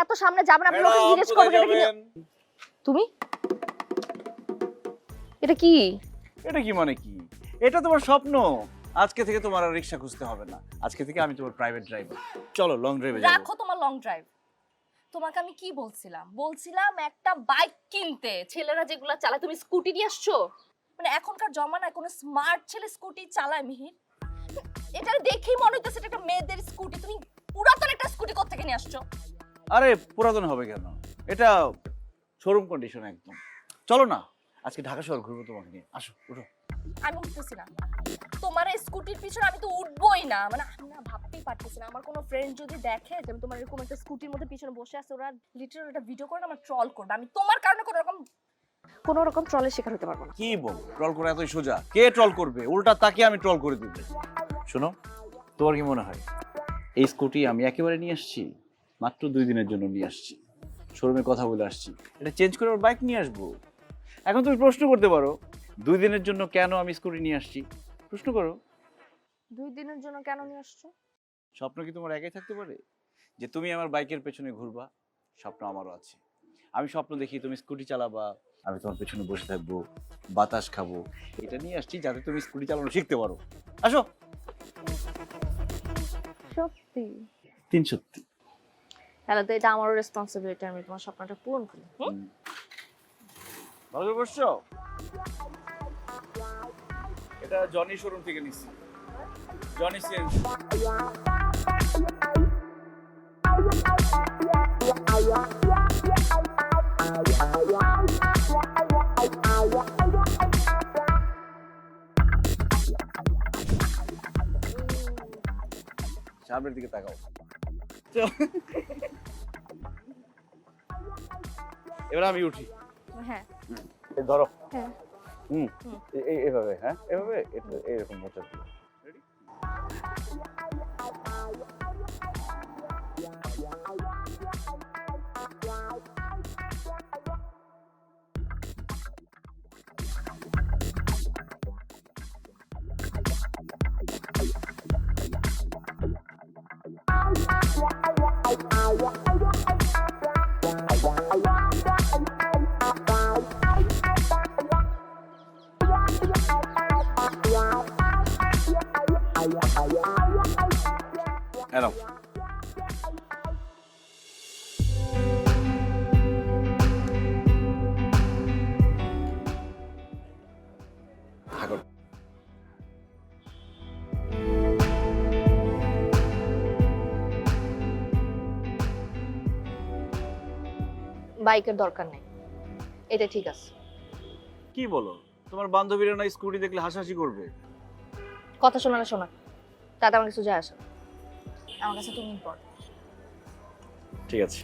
এত সামনে যাবেন আপনি ওকে জিজ্ঞেস করবেন এটা কি? তুমি এটা কি? এটা কি মানে কি? এটা তোমার স্বপ্ন। আজকে থেকে তোমার আর রিকশা খুঁজতে হবে না। আজকে থেকে আমি তোমার প্রাইভেট ড্রাইভার। চলো লং ড্রাইভে যাবো। রাখো তোমার লং ড্রাইভ। তোমাকে আমি কি বলছিলাম একটা বাইক কিনতে। ছেলেরা যেগুলা চালায় তুমি স্কুটি নিয়ে আসছো। মানে এখনকার জমানায় কোনো স্মার্ট ছেলে স্কুটি চালায় মিহির? এটা দেখেই মনে হইতেছে এটা একটা মেয়েদের স্কুটি। তুমি পুরাতন একটা স্কুটি কোথা থেকে নিয়ে আসছো? আরে পুরাতন হবে কেন? এটা শোরুম কন্ডিশন একদম। চলো না, আজকে ঢাকা শহর ঘুরবো তোমাকে নিয়ে। আসো, উঠো। আমি উঠতেছি না। তোমার এই স্কুটির পিছনে আমি তো উঠবোই না। মানে আমি না ভাবতেই পারতেছি না। আমার কোনো ফ্রেন্ড যদি দেখে যে আমি তোমার এরকম একটা স্কুটির মধ্যে পিছনে বসে আছে, ওরা লিটারালি একটা ভিডিও করে আমার ট্রল করবে। আমি তোমার কারণে কোনো রকম ট্রলের শিকার হতে পারবো না। কি বল? ট্রল করা এতই সোজা? কে ট্রল করবে? উল্টা তাকে আমি ট্রল করে দিব। শোনো, তোমার কি মনে হয় এই স্কুটি আমি একেবারে নিয়ে আসছি? মাত্র 2 দিনের জন্য নিয়ে আসছি। শোরুমে কথা বলে আসছি, এটা চেঞ্জ করে ওর বাইক নিয়ে আসবো। এখন তুমি প্রশ্ন করতে পারো 2 দিনের জন্য কেন আমি স্কুটি নিয়ে আসছি? প্রশ্ন করো। 2 দিনের জন্য কেন নিয়ে আসছো? স্বপ্ন কি তোমার একাই থাকতে পারে যে তুমি আমার বাইকের পেছনে ঘুরবা? স্বপ্ন আমারও আছে। আমি স্বপ্ন দেখি তুমি স্কুটি চালাবা, আমি তোমার পেছনে বসে থাকবো, বাতাস খাবো। এটা নিয়ে আসছি যাতে তুমি স্কুটি চালানো শিখতে পারো। আসো। সত্যি? 3 সত্যি। তাহলে তো এটা আমারও রেসপন্সিবিলিটি, আমি তোমার স্বপ্নটা পূরণ করি। ভালো করে বসছো? এটা জনি শোরুম থেকে নিচ্ছি। Johnny change. সামনের দিকে তাকাও। এবার আমি উঠি। হ্যাঁ এই ধরো। হ্যাঁ। এইভাবে, হ্যাঁ এভাবে এরকম মোচা দিও। রেডি? এরকম। থাকো। বাইকের দরকার নেই, এটা ঠিক আছে। কি বলো? তোমার বান্ধবীরা না স্কুটি দেখলে হাসাহাসি করবে? কথা শোনা না শোনা, তাতে আমার কিছু যায় আসে না। আমার কাছে তুমি ইম্পর্টেন্ট। ঠিক আছে।